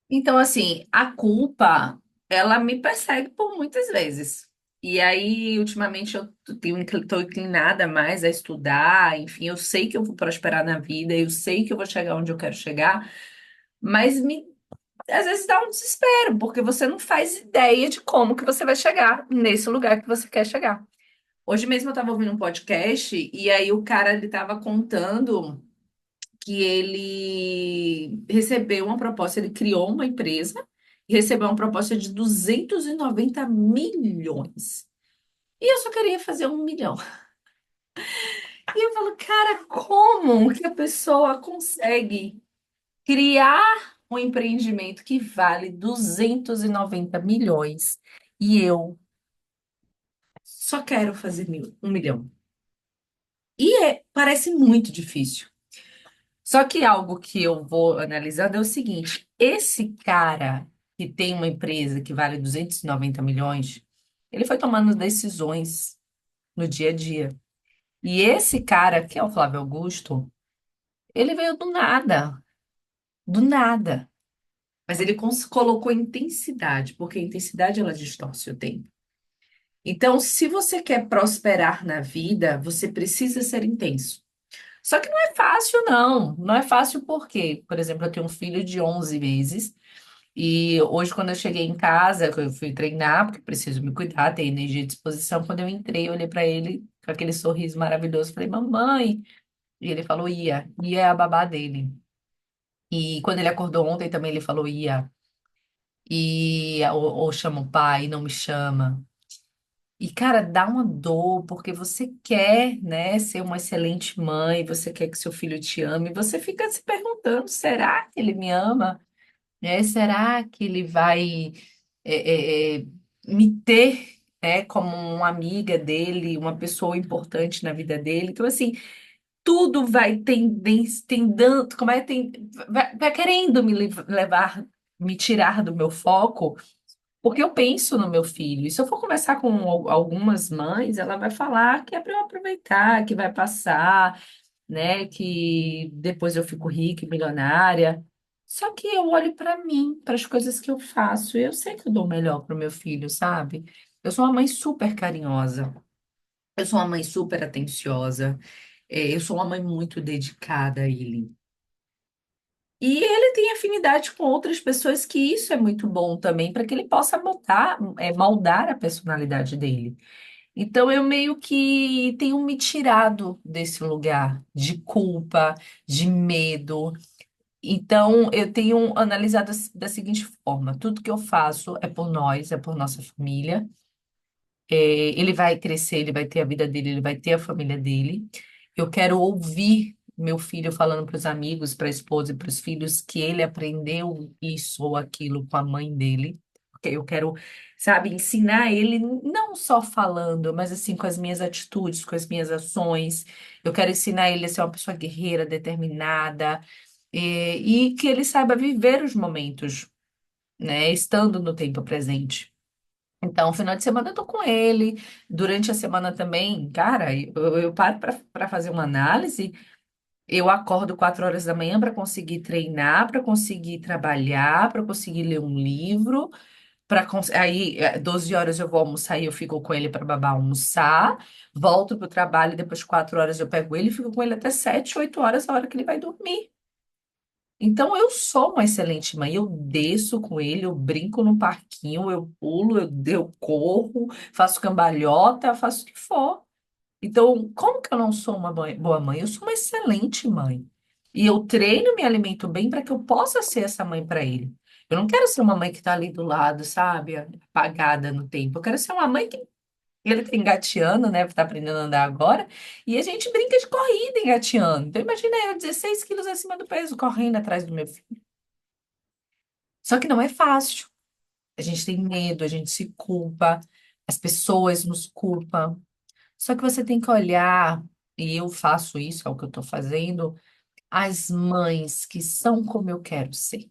Então, assim, a culpa, ela me persegue por muitas vezes. E aí, ultimamente, eu estou inclinada mais a estudar, enfim, eu sei que eu vou prosperar na vida, eu sei que eu vou chegar onde eu quero chegar, mas às vezes dá um desespero, porque você não faz ideia de como que você vai chegar nesse lugar que você quer chegar. Hoje mesmo eu estava ouvindo um podcast e aí o cara ele estava contando que ele recebeu uma proposta, ele criou uma empresa e recebeu uma proposta de 290 milhões. E eu só queria fazer 1 milhão. E eu falo, cara, como que a pessoa consegue criar um empreendimento que vale 290 milhões e eu só quero fazer 1 milhão? Parece muito difícil. Só que algo que eu vou analisando é o seguinte: esse cara que tem uma empresa que vale 290 milhões, ele foi tomando decisões no dia a dia. E esse cara, que é o Flávio Augusto, ele veio do nada, do nada. Mas ele colocou intensidade, porque a intensidade ela distorce o tempo. Então, se você quer prosperar na vida, você precisa ser intenso. Só que não é fácil, não. Não é fácil porque, por exemplo, eu tenho um filho de 11 meses e hoje, quando eu cheguei em casa, eu fui treinar, porque preciso me cuidar, ter energia à disposição. Quando eu entrei, eu olhei para ele com aquele sorriso maravilhoso, falei, mamãe. E ele falou, ia. Ia é a babá dele. E quando ele acordou ontem também, ele falou, ia. Ou chama o pai, não me chama. E, cara, dá uma dor, porque você quer, né, ser uma excelente mãe, você quer que seu filho te ame, e você fica se perguntando, será que ele me ama? Né? Será que ele vai me ter, né, como uma amiga dele, uma pessoa importante na vida dele? Então, assim, tudo vai tendendo, vai querendo levar, me tirar do meu foco, porque eu penso no meu filho. E se eu for conversar com algumas mães, ela vai falar que é para eu aproveitar, que vai passar, né? Que depois eu fico rica e milionária. Só que eu olho para mim, para as coisas que eu faço, e eu sei que eu dou o melhor para o meu filho, sabe? Eu sou uma mãe super carinhosa, eu sou uma mãe super atenciosa, eu sou uma mãe muito dedicada a ele. E ele tem afinidade com outras pessoas, que isso é muito bom também, para que ele possa moldar a personalidade dele. Então eu meio que tenho me tirado desse lugar de culpa, de medo. Então eu tenho analisado da seguinte forma: tudo que eu faço é por nós, é por nossa família. Ele vai crescer, ele vai ter a vida dele, ele vai ter a família dele. Eu quero ouvir meu filho falando para os amigos, para a esposa e para os filhos que ele aprendeu isso ou aquilo com a mãe dele. Porque eu quero, sabe, ensinar ele não só falando, mas assim com as minhas atitudes, com as minhas ações. Eu quero ensinar ele a ser uma pessoa guerreira, determinada, e que ele saiba viver os momentos, né, estando no tempo presente. Então, final de semana eu tô com ele. Durante a semana também, cara, eu paro para fazer uma análise. Eu acordo 4 horas da manhã para conseguir treinar, para conseguir trabalhar, para conseguir ler um livro. Aí, 12 horas eu vou almoçar e eu fico com ele para babar almoçar. Volto pro trabalho, depois 4 horas eu pego ele e fico com ele até 7, 8 horas, a hora que ele vai dormir. Então, eu sou uma excelente mãe. Eu desço com ele, eu brinco no parquinho, eu pulo, eu corro, faço cambalhota, faço o que for. Então, como que eu não sou uma boa mãe? Eu sou uma excelente mãe. E eu treino, me alimento bem para que eu possa ser essa mãe para ele. Eu não quero ser uma mãe que está ali do lado, sabe? Apagada no tempo. Eu quero ser uma mãe que ele está engateando, né? Está aprendendo a andar agora. E a gente brinca de corrida engateando. Então, imagina eu, 16 quilos acima do peso, correndo atrás do meu filho. Só que não é fácil. A gente tem medo, a gente se culpa, as pessoas nos culpam. Só que você tem que olhar, e eu faço isso, é o que eu estou fazendo, as mães que são como eu quero ser.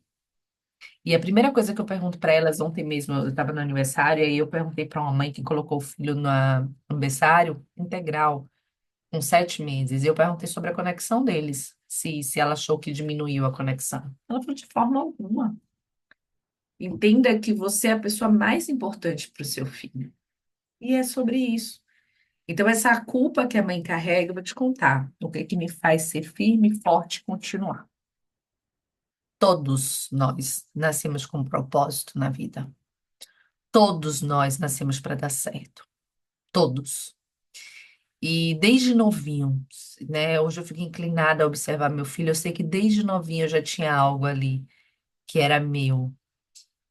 E a primeira coisa que eu pergunto para elas, ontem mesmo, eu estava no aniversário, e aí eu perguntei para uma mãe que colocou o filho no berçário integral, com 7 meses, e eu perguntei sobre a conexão deles, se ela achou que diminuiu a conexão. Ela falou de forma alguma. Entenda que você é a pessoa mais importante para o seu filho. E é sobre isso. Então, essa culpa que a mãe carrega, eu vou te contar o que que me faz ser firme, forte e continuar. Todos nós nascemos com um propósito na vida. Todos nós nascemos para dar certo. Todos. E desde novinho, né? Hoje eu fico inclinada a observar meu filho. Eu sei que desde novinho eu já tinha algo ali que era meu.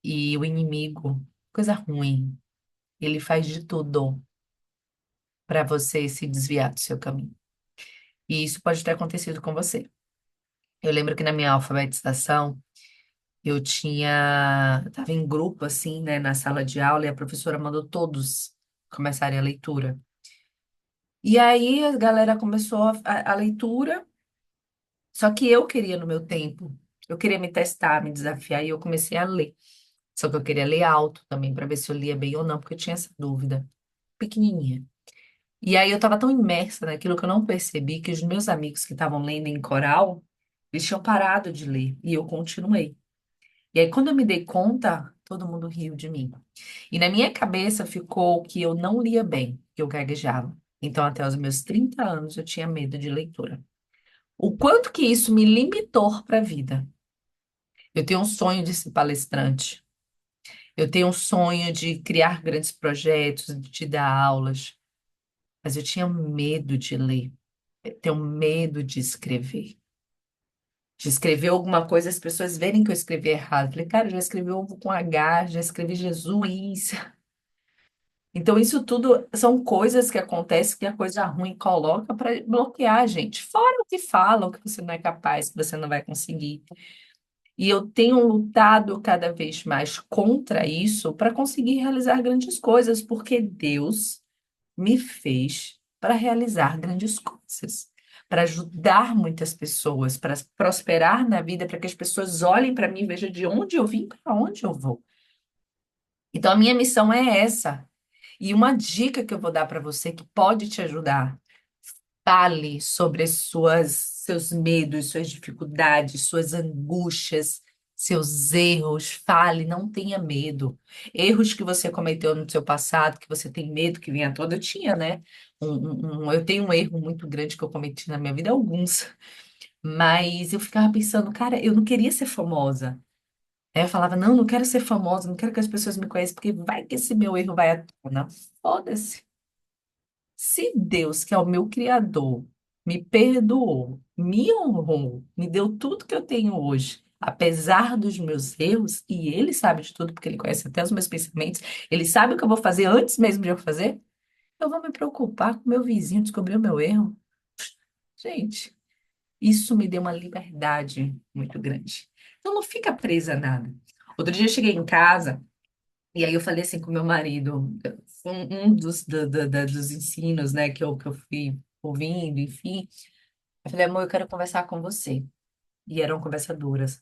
E o inimigo, coisa ruim, ele faz de tudo para você se desviar do seu caminho. E isso pode ter acontecido com você. Eu lembro que na minha alfabetização, estava em grupo assim, né, na sala de aula, e a professora mandou todos começarem a leitura. E aí a galera começou a leitura, só que eu queria no meu tempo, eu queria me testar, me desafiar, e eu comecei a ler. Só que eu queria ler alto também, para ver se eu lia bem ou não, porque eu tinha essa dúvida, pequenininha. E aí eu estava tão imersa naquilo que eu não percebi que os meus amigos que estavam lendo em coral, eles tinham parado de ler, e eu continuei. E aí, quando eu me dei conta, todo mundo riu de mim. E na minha cabeça ficou que eu não lia bem, que eu gaguejava. Então, até os meus 30 anos, eu tinha medo de leitura. O quanto que isso me limitou para a vida. Eu tenho um sonho de ser palestrante. Eu tenho um sonho de criar grandes projetos, de dar aulas. Mas eu tinha medo de ler. Eu tenho medo de escrever. De escrever alguma coisa, as pessoas verem que eu escrevi errado. Eu falei, cara, eu já escrevi ovo com H, já escrevi Jesus. Então, isso tudo são coisas que acontecem que a coisa ruim coloca para bloquear a gente. Fora o que falam, que você não é capaz, que você não vai conseguir. E eu tenho lutado cada vez mais contra isso para conseguir realizar grandes coisas, porque Deus me fez para realizar grandes coisas, para ajudar muitas pessoas, para prosperar na vida, para que as pessoas olhem para mim e vejam de onde eu vim, para onde eu vou. Então, a minha missão é essa. E uma dica que eu vou dar para você que pode te ajudar: fale sobre seus medos, suas dificuldades, suas angústias, seus erros. Fale, não tenha medo. Erros que você cometeu no seu passado, que você tem medo que venha à tona. Eu tinha, né? Eu tenho um erro muito grande que eu cometi na minha vida, alguns. Mas eu ficava pensando, cara, eu não queria ser famosa. Aí eu falava, não, não quero ser famosa, não quero que as pessoas me conheçam, porque vai que esse meu erro vai à tona. Foda-se. Se Deus, que é o meu Criador, me perdoou, me honrou, me deu tudo que eu tenho hoje, apesar dos meus erros, e Ele sabe de tudo, porque Ele conhece até os meus pensamentos, Ele sabe o que eu vou fazer antes mesmo de eu fazer, eu vou me preocupar com meu vizinho descobrir o meu erro. Gente, isso me deu uma liberdade muito grande. Então não fica presa a nada. Outro dia eu cheguei em casa. E aí eu falei assim com meu marido, um dos ensinos, né, que eu fui ouvindo, enfim. Eu falei, amor, eu quero conversar com você. E eram conversadoras.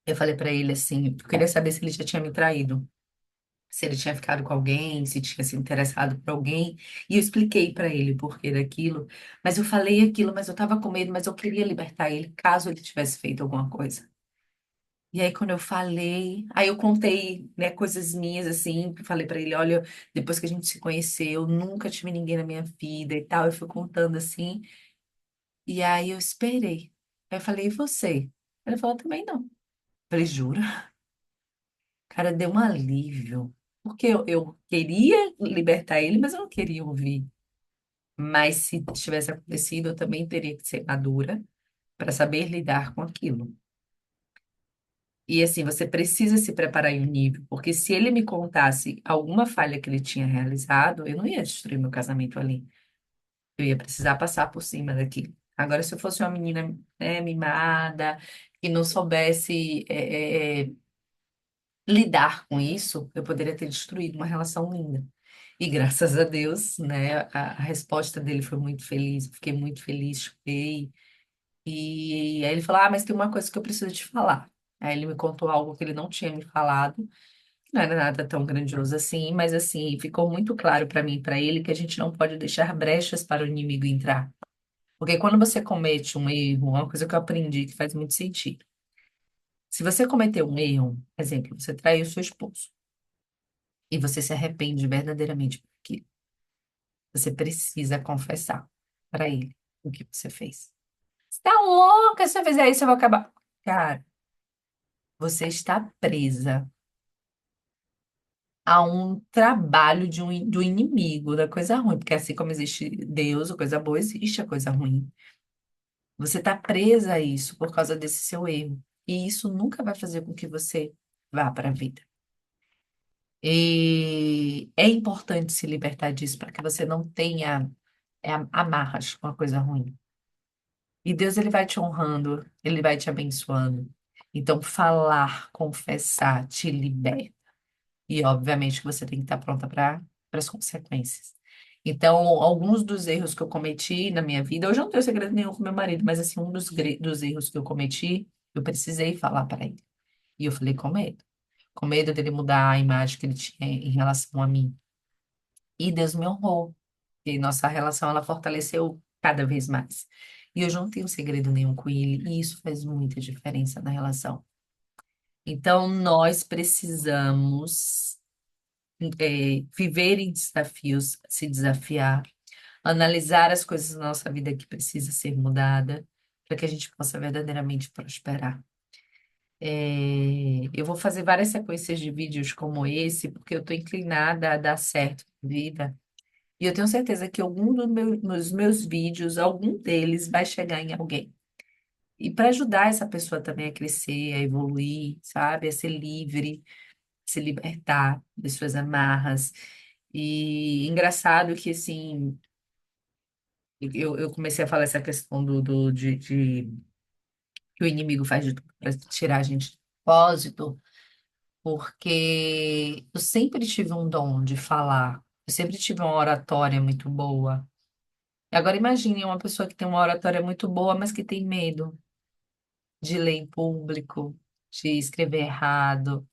Eu falei pra ele assim, eu queria saber se ele já tinha me traído, se ele tinha ficado com alguém, se tinha se interessado por alguém. E eu expliquei pra ele o porquê daquilo. Mas eu falei aquilo, mas eu tava com medo, mas eu queria libertar ele caso ele tivesse feito alguma coisa. E aí, quando eu falei, aí eu contei, né, coisas minhas, assim, falei pra ele, olha, depois que a gente se conheceu, nunca tive ninguém na minha vida e tal. Eu fui contando assim, e aí eu esperei. Aí eu falei, e você? Ele falou, também não. Eu falei, jura? Cara, deu um alívio. Porque eu queria libertar ele, mas eu não queria ouvir. Mas se tivesse acontecido, eu também teria que ser madura para saber lidar com aquilo. E assim, você precisa se preparar em um nível, porque se ele me contasse alguma falha que ele tinha realizado, eu não ia destruir meu casamento ali. Eu ia precisar passar por cima daquilo. Agora, se eu fosse uma menina, né, mimada, que não soubesse lidar com isso, eu poderia ter destruído uma relação linda. E graças a Deus, né, a resposta dele foi muito feliz. Eu fiquei muito feliz, chorei. E aí ele falou: Ah, mas tem uma coisa que eu preciso te falar. Aí ele me contou algo que ele não tinha me falado. Não era nada tão grandioso assim, mas assim, ficou muito claro para mim e para ele que a gente não pode deixar brechas para o inimigo entrar. Porque quando você comete um erro, uma coisa que eu aprendi que faz muito sentido. Se você cometeu um erro, exemplo, você traiu seu esposo e você se arrepende verdadeiramente porque você precisa confessar para ele o que você fez. Você tá louca? Se eu fizer isso, eu vou acabar. Cara, você está presa a um trabalho do inimigo, da coisa ruim, porque assim como existe Deus, a coisa boa, existe a coisa ruim. Você está presa a isso por causa desse seu erro. E isso nunca vai fazer com que você vá para a vida. E é importante se libertar disso para que você não tenha amarras com a coisa ruim. E Deus, ele vai te honrando, ele vai te abençoando. Então, falar, confessar, te liberta. E, obviamente, que você tem que estar pronta para as consequências. Então, alguns dos erros que eu cometi na minha vida, hoje eu não tenho segredo nenhum com meu marido, mas, assim, um dos erros que eu cometi, eu precisei falar para ele. E eu falei com medo dele mudar a imagem que ele tinha em relação a mim. E Deus me honrou. E nossa relação, ela fortaleceu cada vez mais. E eu não tenho segredo nenhum com ele, e isso faz muita diferença na relação. Então, nós precisamos viver em desafios, se desafiar, analisar as coisas na nossa vida que precisa ser mudada, para que a gente possa verdadeiramente prosperar. Eu vou fazer várias sequências de vídeos como esse, porque eu estou inclinada a dar certo na vida. E eu tenho certeza que algum dos meus vídeos, algum deles vai chegar em alguém. E para ajudar essa pessoa também a crescer, a evoluir, sabe? A ser livre, se libertar das suas amarras. E engraçado que, assim, eu comecei a falar essa questão que o inimigo faz de tudo para tirar a gente do propósito, porque eu sempre tive um dom de falar, eu sempre tive uma oratória muito boa. Agora imagine uma pessoa que tem uma oratória muito boa, mas que tem medo de ler em público, de escrever errado.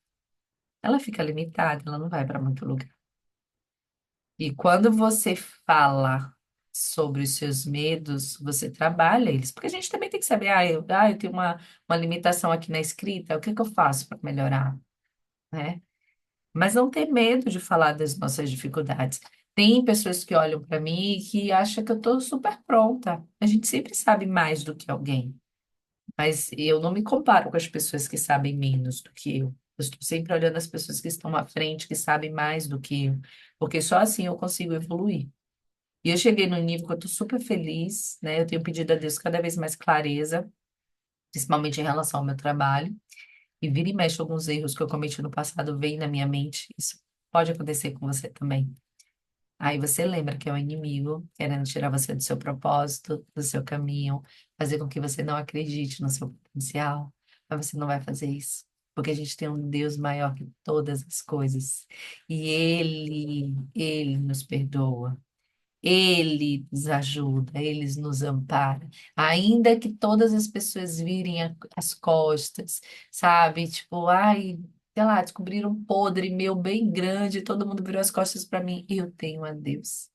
Ela fica limitada, ela não vai para muito lugar. E quando você fala sobre os seus medos, você trabalha eles. Porque a gente também tem que saber, eu tenho uma limitação aqui na escrita, o que que eu faço para melhorar, né? Mas não ter medo de falar das nossas dificuldades. Tem pessoas que olham para mim e que acham que eu estou super pronta. A gente sempre sabe mais do que alguém. Mas eu não me comparo com as pessoas que sabem menos do que eu. Eu estou sempre olhando as pessoas que estão à frente, que sabem mais do que eu. Porque só assim eu consigo evoluir. E eu cheguei num nível que eu estou super feliz, né? Eu tenho pedido a Deus cada vez mais clareza, principalmente em relação ao meu trabalho. E vira e mexe alguns erros que eu cometi no passado vêm na minha mente. Isso pode acontecer com você também. Aí você lembra que é o inimigo querendo tirar você do seu propósito, do seu caminho, fazer com que você não acredite no seu potencial. Mas você não vai fazer isso. Porque a gente tem um Deus maior que todas as coisas. E Ele nos perdoa. Ele nos ajuda, Ele nos ampara. Ainda que todas as pessoas virem as costas, sabe? Tipo, ai, sei lá, descobriram um podre meu bem grande, todo mundo virou as costas para mim. Eu tenho a Deus.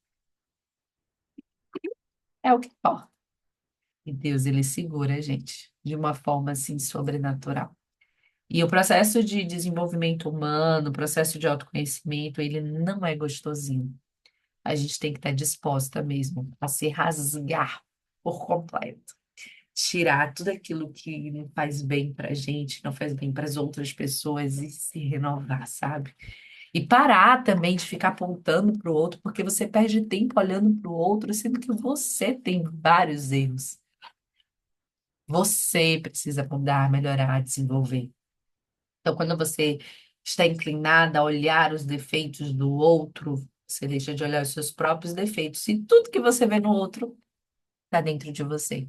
É o que importa. E Deus, Ele segura a gente de uma forma assim sobrenatural. E o processo de desenvolvimento humano, o processo de autoconhecimento, ele não é gostosinho. A gente tem que estar disposta mesmo a se rasgar por completo. Tirar tudo aquilo que não faz bem pra gente, não faz bem para as outras pessoas e se renovar, sabe? E parar também de ficar apontando para o outro, porque você perde tempo olhando para o outro, sendo que você tem vários erros. Você precisa mudar, melhorar, desenvolver. Então, quando você está inclinada a olhar os defeitos do outro, você deixa de olhar os seus próprios defeitos. E tudo que você vê no outro está dentro de você.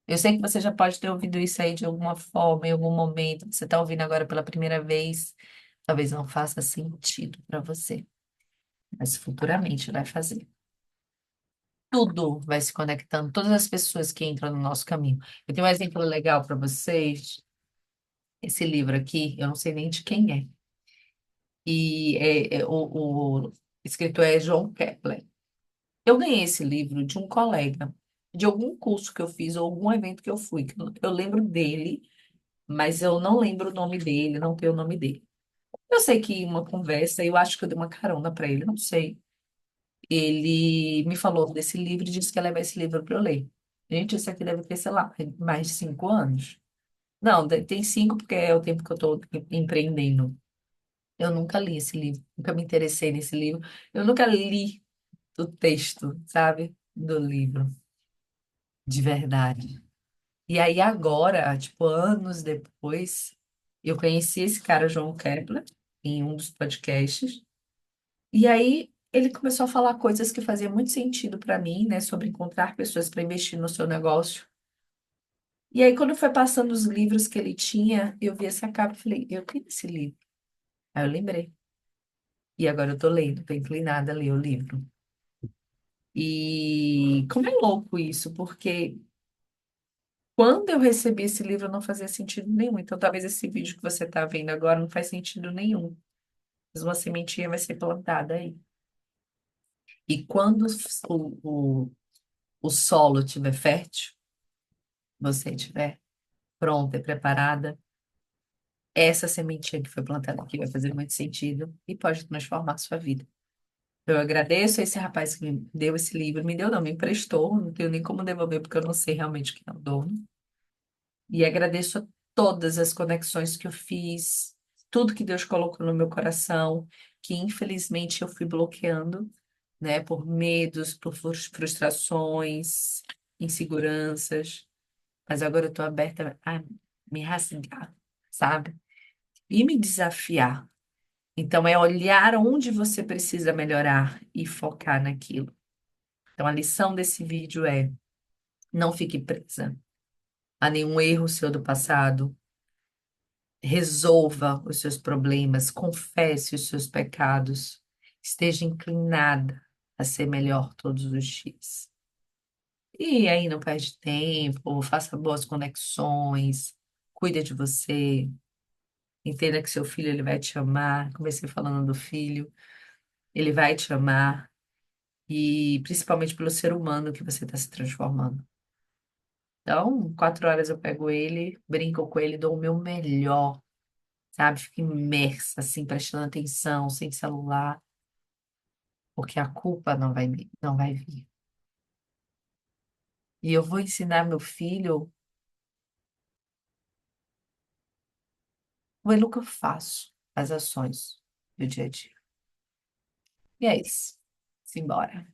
Eu sei que você já pode ter ouvido isso aí de alguma forma, em algum momento. Você está ouvindo agora pela primeira vez. Talvez não faça sentido para você, mas futuramente vai fazer. Tudo vai se conectando, todas as pessoas que entram no nosso caminho. Eu tenho um exemplo legal para vocês. Esse livro aqui, eu não sei nem de quem é. E o escritor é João Kepler. Eu ganhei esse livro de um colega, de algum curso que eu fiz, ou algum evento que eu fui. Que eu lembro dele. mas eu não lembro o nome dele, não tenho o nome dele. Eu sei que em uma conversa, eu acho que eu dei uma carona para ele, não sei. Ele me falou desse livro e disse que ia levar esse livro para eu ler. Gente, isso aqui deve ter, sei lá, mais de 5 anos. Não, tem 5 porque é o tempo que eu estou empreendendo. Eu nunca li esse livro, nunca me interessei nesse livro. Eu nunca li o texto, sabe, do livro, de verdade. E aí agora, tipo, anos depois, eu conheci esse cara, João Kepler, em um dos podcasts. E aí ele começou a falar coisas que faziam muito sentido para mim, né, sobre encontrar pessoas para investir no seu negócio. E aí quando foi passando os livros que ele tinha, eu vi essa capa e falei, eu tenho esse livro. Aí eu lembrei. E agora eu tô lendo, tô inclinada a ler o livro. E como é louco isso, porque quando eu recebi esse livro não fazia sentido nenhum. Então talvez esse vídeo que você está vendo agora não faz sentido nenhum. Mas uma sementinha vai ser plantada aí. E quando o solo estiver fértil, você estiver pronta e preparada, essa sementinha que foi plantada aqui vai fazer muito sentido e pode transformar a sua vida. Eu agradeço a esse rapaz que me deu esse livro. Me deu, não, me emprestou. Não tenho nem como devolver, porque eu não sei realmente quem é o dono. E agradeço a todas as conexões que eu fiz, tudo que Deus colocou no meu coração, que infelizmente eu fui bloqueando, né, por medos, por frustrações, inseguranças. Mas agora eu estou aberta a me rasgar, sabe? E me desafiar. Então, é olhar onde você precisa melhorar e focar naquilo. Então, a lição desse vídeo é: não fique presa a nenhum erro seu do passado. Resolva os seus problemas, confesse os seus pecados, esteja inclinada a ser melhor todos os dias. E aí não perde tempo, faça boas conexões, cuida de você, entenda que seu filho ele vai te amar. Comecei falando do filho, ele vai te amar e principalmente pelo ser humano que você está se transformando. Então, 4 horas eu pego ele, brinco com ele, dou o meu melhor, sabe? Fico imersa, assim, prestando atenção, sem celular, porque a culpa não vai vir. E eu vou ensinar meu filho pelo que eu faço, as ações do dia a dia. E é isso. Simbora.